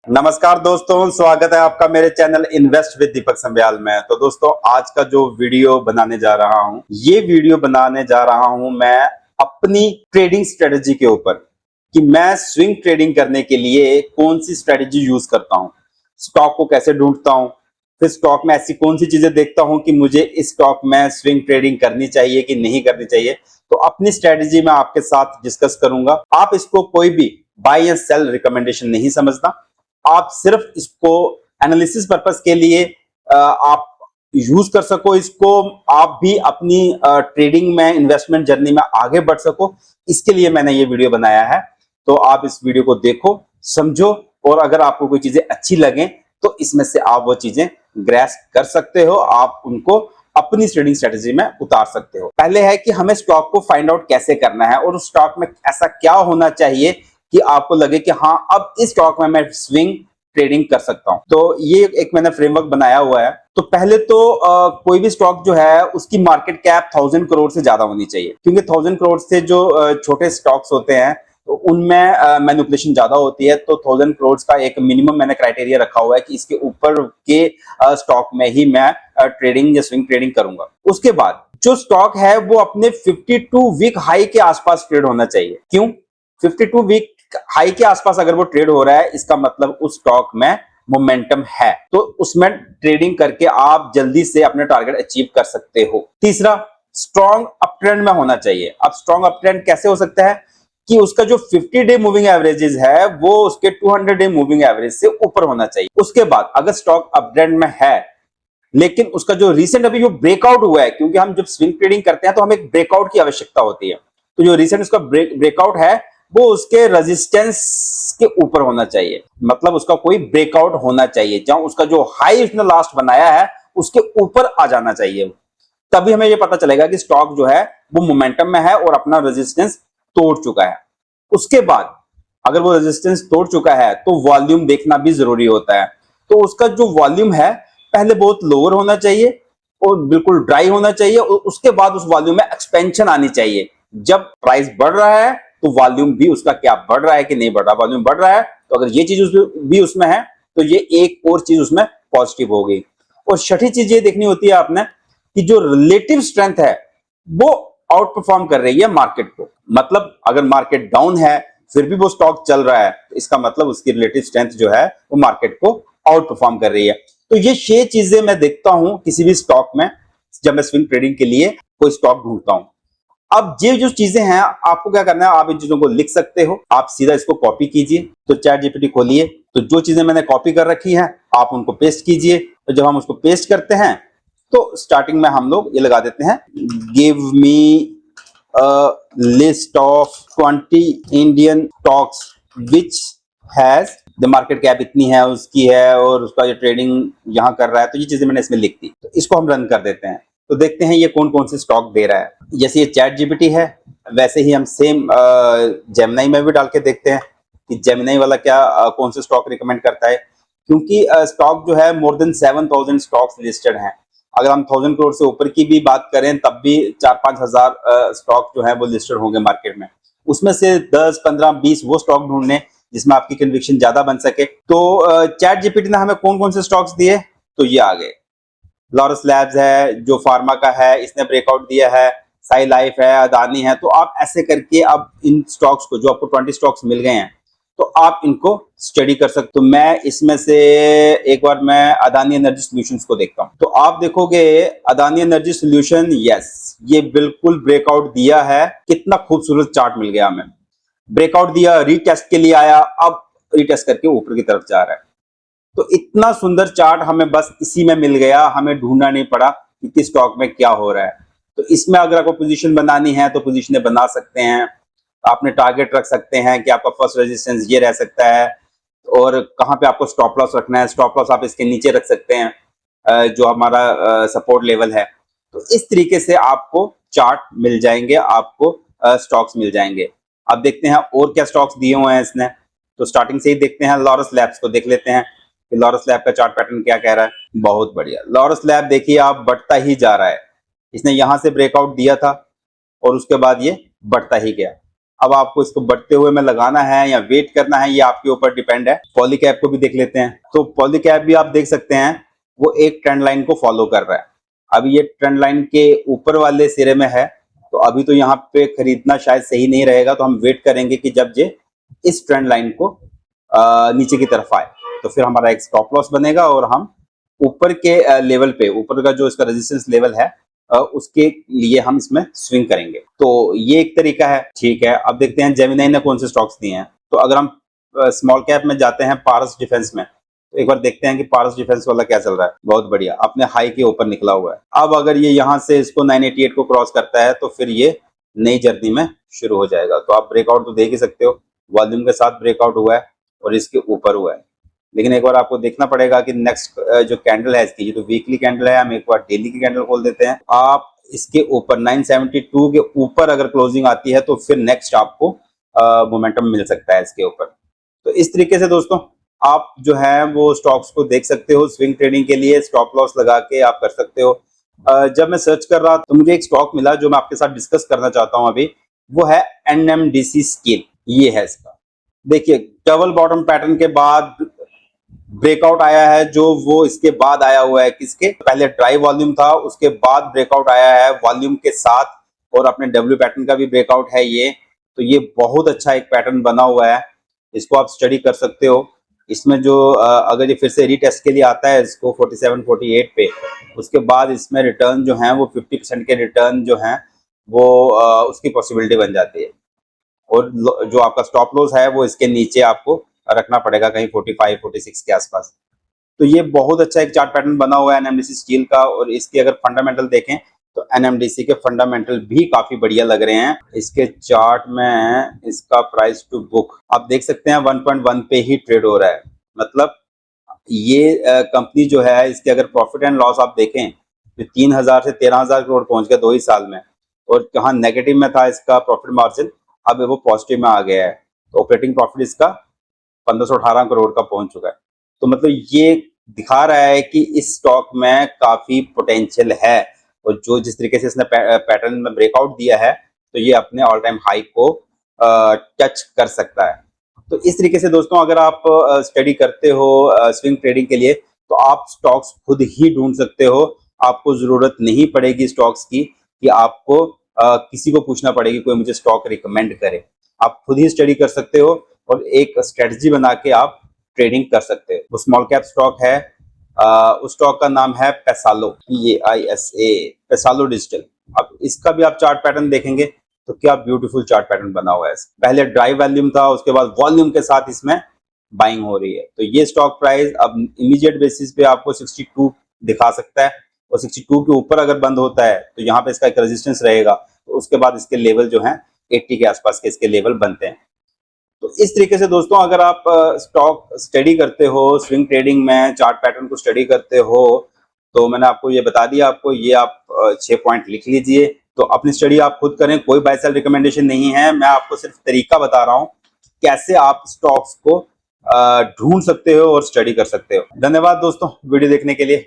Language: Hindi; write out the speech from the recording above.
नमस्कार दोस्तों, स्वागत है आपका मेरे चैनल इन्वेस्ट विद दीपक संब्याल में। तो दोस्तों, आज का जो वीडियो बनाने जा रहा हूं, ये वीडियो बनाने जा रहा हूं मैं अपनी ट्रेडिंग स्ट्रेटजी के ऊपर कि मैं स्विंग ट्रेडिंग करने के लिए कौन सी स्ट्रेटजी यूज करता हूं, स्टॉक को कैसे ढूंढता हूं, फिर स्टॉक में ऐसी कौन सी चीजें देखता हूं कि मुझे इस स्टॉक में स्विंग ट्रेडिंग करनी चाहिए कि नहीं करनी चाहिए। तो अपनी स्ट्रेटजी मैं आपके साथ डिस्कस करूंगा। आप इसको कोई भी बाय या सेल रिकमेंडेशन नहीं समझना, आप सिर्फ इसको एनालिसिस पर्पस के लिए आप यूज कर सको, इसको आप भी अपनी ट्रेडिंग में इन्वेस्टमेंट जर्नी में आगे बढ़ सको, इसके लिए मैंने ये वीडियो बनाया है। तो आप इस वीडियो को देखो, समझो, और अगर आपको कोई चीजें अच्छी लगे तो इसमें से आप वो चीजें ग्रैस्प कर सकते हो, आप उनको अपनी ट्रेडिंग स्ट्रेटजी में उतार सकते हो। पहले है कि हमें स्टॉक को फाइंड आउट कैसे करना है और उस स्टॉक में ऐसा क्या होना चाहिए कि आपको लगे कि हाँ, अब इस स्टॉक में मैं स्विंग ट्रेडिंग कर सकता हूं। तो ये एक मैंने फ्रेमवर्क बनाया हुआ है। तो पहले तो कोई भी स्टॉक जो है उसकी मार्केट कैप 1000 करोड़ से ज्यादा होनी चाहिए, क्योंकि 1000 करोड़ से जो छोटे स्टॉक्स होते हैं तो उनमें मैनिपुलेशन ज्यादा होती है। तो 1000 करोड़ का एक मिनिमम मैंने क्राइटेरिया रखा हुआ है कि इसके ऊपर के स्टॉक में ही मैं ट्रेडिंग या स्विंग ट्रेडिंग करूंगा। उसके बाद जो स्टॉक है वो अपने 52 वीक हाई के आसपास ट्रेड होना चाहिए। क्यों? 52 वीक हाई के आसपास अगर वो ट्रेड हो रहा है, इसका मतलब उस स्टॉक में मोमेंटम है, तो उसमें ट्रेडिंग करके आप जल्दी से अपने टारगेट अचीव कर सकते हो। तीसरा, स्ट्रॉन्ग अप ट्रेंड में होना चाहिए। अब स्ट्रॉन्ग अप ट्रेंड कैसे हो सकता है कि उसका जो 50 डे मूविंग एवरेजेस है वो उसके 200 डे मूविंग एवरेज से ऊपर होना चाहिए। उसके बाद अगर स्टॉक अप ट्रेंड में है लेकिन उसका जो रिसेंट अभी जो ब्रेकआउट हुआ है, क्योंकि हम जब स्विंग ट्रेडिंग करते हैं तो हमें एक ब्रेकआउट की आवश्यकता होती है, तो जो रिसेंट उसका ब्रेकआउट है वो उसके रेजिस्टेंस के ऊपर होना चाहिए। मतलब उसका कोई ब्रेकआउट होना चाहिए जहां उसका जो हाई उसने लास्ट बनाया है उसके ऊपर आ जाना चाहिए। तभी हमें यह पता चलेगा कि स्टॉक जो है वो मोमेंटम में है और अपना रेजिस्टेंस तोड़ चुका है। उसके बाद अगर वो रेजिस्टेंस तोड़ चुका है तो वॉल्यूम देखना भी जरूरी होता है। तो उसका जो वॉल्यूम है पहले बहुत लोअर होना चाहिए और बिल्कुल ड्राई होना चाहिए, और उसके बाद उस वॉल्यूम में एक्सपेंशन आनी चाहिए। जब प्राइस बढ़ रहा है तो वॉल्यूम भी उसका क्या बढ़ रहा है कि नहीं बढ़ रहा। वॉल्यूम बढ़ रहा है तो अगर ये चीज भी उसमें है तो ये एक और चीज उसमें पॉजिटिव हो गई। और छठी चीज ये देखनी होती है आपने कि जो रिलेटिव स्ट्रेंथ है वो आउट परफॉर्म कर रही है मार्केट को। मतलब अगर मार्केट डाउन है फिर भी वो स्टॉक चल रहा है तो इसका मतलब उसकी रिलेटिव स्ट्रेंथ जो है वो मार्केट को आउट परफॉर्म कर रही है। तो ये 6 चीजें मैं देखता हूं किसी भी स्टॉक में जब मैं स्विंग ट्रेडिंग के लिए कोई स्टॉक ढूंढता हूं। अब ये जो चीजें हैं आपको क्या करना है, आप इन चीजों को लिख सकते हो, आप सीधा इसको कॉपी कीजिए। तो चैट जीपीटी खोलिए, तो जो चीजें मैंने कॉपी कर रखी हैं आप उनको पेस्ट कीजिए। तो जब हम उसको पेस्ट करते हैं तो स्टार्टिंग में हम लोग ये लगा देते हैं, give me list of 20 Indian stocks which has the market cap इतनी है उसकी है और उसका ये ट्रेडिंग यहाँ कर रहा है। तो ये चीजें मैंने इसमें लिख दी। तो इसको हम रन कर देते हैं तो देखते हैं ये कौन कौन से स्टॉक दे रहा है। जैसे ये चैट जीपीटी है वैसे ही हम सेम जेमिनी में भी डाल के देखते हैं कि जेमिनी वाला क्या कौन से स्टॉक रिकमेंड करता है, क्योंकि स्टॉक जो है मोर देन 7000 स्टॉक्स लिस्टेड हैं। अगर हम 1000 करोड़ से ऊपर की भी बात करें तब भी 4-5 हजार स्टॉक जो है वो लिस्टेड होंगे मार्केट में। उसमें से 10, 15, 20 वो स्टॉक ढूंढने जिसमें आपकी कन्विक्शन ज्यादा बन सके। तो चैट जीपीटी ने हमें कौन कौन से स्टॉक्स दिए, तो ये आ गए। लॉरस लैब्स है जो फार्मा का है, इसने ब्रेकआउट दिया है। साई लाइफ है, अदानी है। तो आप ऐसे करके अब इन स्टॉक्स को, जो आपको 20 स्टॉक्स मिल गए हैं, तो आप इनको स्टडी कर सकते हो। मैं इसमें से एक बार मैं अदानी एनर्जी सॉल्यूशंस को देखता हूं। तो आप देखोगे अदानी एनर्जी सॉल्यूशन, यस, ये बिल्कुल ब्रेकआउट दिया है। कितना खूबसूरत चार्ट मिल गया हमें। ब्रेकआउट दिया, रीटेस्ट के लिए आया, अब रीटेस्ट करके ऊपर की तरफ जा रहा है। तो इतना सुंदर चार्ट हमें बस इसी में मिल गया, हमें ढूंढना नहीं पड़ा कि किस स्टॉक में क्या हो रहा है। तो इसमें अगर आपको पोजीशन बनानी है तो पोजीशनें बना सकते हैं, आपने टारगेट रख सकते हैं कि आपका फर्स्ट रेजिस्टेंस ये रह सकता है और कहाँ पे आपको स्टॉप लॉस रखना है। स्टॉप लॉस आप इसके नीचे रख सकते हैं जो हमारा सपोर्ट लेवल है। तो इस तरीके से आपको चार्ट मिल जाएंगे, आपको स्टॉक्स मिल जाएंगे। अब देखते हैं और क्या स्टॉक्स दिए हुए हैं इसने। तो स्टार्टिंग से ही देखते हैं, लॉरस लैब्स को देख लेते हैं कि लॉरस लैब का चार्ट पैटर्न क्या कह रहा है। बहुत बढ़िया, लॉरस लैब देखिए आप बढ़ता ही जा रहा है। इसने यहां से ब्रेकआउट दिया था और उसके बाद ये बढ़ता ही गया। अब आपको इसको बढ़ते हुए में लगाना है या वेट करना है, ये आपके ऊपर डिपेंड है। पॉली कैप को भी देख लेते हैं। तो पॉली कैप भी आप देख सकते हैं, वो एक ट्रेंड लाइन को फॉलो कर रहा है। अभी ये ट्रेंड लाइन के ऊपर वाले सिरे में है, तो अभी तो यहाँ पे खरीदना शायद सही नहीं रहेगा। तो हम वेट करेंगे कि जब ये इस ट्रेंड लाइन को नीचे की तरफ आए, तो फिर हमारा एक स्टॉप लॉस बनेगा और हम ऊपर के लेवल पे, ऊपर का जो इसका रेजिस्टेंस लेवल है उसके लिए हम इसमें स्विंग करेंगे। तो ये एक तरीका है। ठीक है, अब देखते हैं जेमिनी ने कौन से स्टॉक्स दिए हैं। तो अगर हम स्मॉल कैप में जाते हैं पारस डिफेंस में, तो एक बार देखते हैं कि पारस डिफेंस वाला क्या चल रहा है। बहुत बढ़िया, अपने हाई के ऊपर निकला हुआ है। अब अगर ये यहाँ से इसको 988 को क्रॉस करता है, तो फिर ये नई जर्नी में शुरू हो जाएगा। तो आप ब्रेकआउट तो देख ही सकते हो, वॉल्यूम के साथ ब्रेकआउट हुआ है और इसके ऊपर हुआ है। लेकिन एक बार आपको देखना पड़ेगा कि नेक्स्ट जो कैंडल है इसकी, ये तो वीकली कैंडल है, हम एक बार डेली की कैंडल खोल देते हैं। आप इसके ऊपर 972 के ऊपर अगर क्लोजिंग आती है, तो फिर नेक्स्ट आपको मोमेंटम मिल सकता है इसके ऊपर। तो इस तरीके से दोस्तों आप जो है वो स्टॉक्स को देख सकते हो। स्विंग ट्रेडिंग के लिए स्टॉप लॉस लगा के आप कर सकते हो। जब मैं सर्च कर रहा तो मुझे एक स्टॉक मिला जो मैं आपके साथ डिस्कस करना चाहता हूं अभी, वो है NMDC स्टील। ये है इसका, देखिए डबल बॉटम पैटर्न के बाद ब्रेकआउट आया है, जो वो इसके बाद आया हुआ है। किसके पहले ड्राई वॉल्यूम था, उसके बाद ब्रेकआउट आया है वॉल्यूम के साथ, और अपने डब्ल्यू पैटर्न का भी ब्रेकआउट है ये। तो ये बहुत अच्छा एक पैटर्न बना हुआ है, इसको आप स्टडी कर सकते हो। इसमें जो अगर ये फिर से रीटेस्ट के लिए आता है इसको 47-48 पे, उसके बाद इसमें रिटर्न जो है वो 50% के रिटर्न जो है वो उसकी पॉसिबिलिटी बन जाती है। और जो आपका स्टॉप लॉस है वो इसके नीचे आपको रखना पड़ेगा, कहीं 45-46 के आसपास। तो ये बहुत अच्छा एक चार्ट पैटर्न बना हुआ है एनएमडीसी स्टील का। और इसके अगर फंडामेंटल देखें तो एनएमडीसी के फंडामेंटल भी काफी बढ़िया लग रहे हैं। इसके चार्ट में इसका प्राइस टू बुक आप देख सकते हैं 1.1 पे ही ट्रेड हो रहा है। मतलब ये कंपनी जो है, इसके अगर प्रॉफिट एंड लॉस आप देखें तो 3,000 से 13,000 करोड़ पहुंच गया 2 ही साल में। और जहां नेगेटिव में था इसका प्रॉफिट मार्जिन, अब वो पॉजिटिव में आ गया है। तो ऑपरेटिंग प्रॉफिट इसका 1518 करोड़ का पहुंच चुका है। तो मतलब ये दिखा रहा है कि इस स्टॉक में काफी पोटेंशियल है। और जो जिस तरीके से इसने पैटर्न में ब्रेकआउट दिया है, तो ये अपने ऑल टाइम हाई को टच कर सकता है। तो इस तरीके से दोस्तों अगर आप स्टडी करते हो स्विंग ट्रेडिंग के लिए, तो आप स्टॉक्स खुद ही ढूंढ सकते हो। आपको जरूरत नहीं पड़ेगी स्टॉक्स की कि आपको किसी को पूछना पड़ेगी कोई मुझे स्टॉक रिकमेंड करे। आप खुद ही स्टडी कर सकते हो और एक स्ट्रेटजी बना के आप ट्रेडिंग कर सकते हो। वो स्मॉल कैप स्टॉक है, उस स्टॉक का नाम है पेसालो, PAISA, पेसालो डिजिटल। अब इसका भी आप चार्ट पैटर्न देखेंगे तो क्या ब्यूटीफुल चार्ट पैटर्न बना हुआ है। पहले ड्राई वॉल्यूम था, उसके बाद वॉल्यूम के साथ इसमें बाइंग हो रही है। तो ये स्टॉक प्राइस अब इमीडिएट बेसिस पे आपको 62 दिखा सकता है। और 62 के ऊपर अगर बंद होता है तो यहाँ पे इसका एक रेजिस्टेंस रहेगा। तो उसके बाद इसके लेवल जो है 80 के आसपास के इसके लेवल बनते हैं। तो इस तरीके से दोस्तों अगर आप स्टॉक स्टडी करते हो, स्विंग ट्रेडिंग में चार्ट पैटर्न को स्टडी करते हो, तो मैंने आपको ये बता दिया। आपको ये आप 6 पॉइंट लिख लीजिए। तो अपनी स्टडी आप खुद करें, कोई बाय सेल रिकमेंडेशन नहीं है। मैं आपको सिर्फ तरीका बता रहा हूँ कैसे आप स्टॉक्स को ढूंढ सकते हो और स्टडी कर सकते हो। धन्यवाद दोस्तों वीडियो देखने के लिए।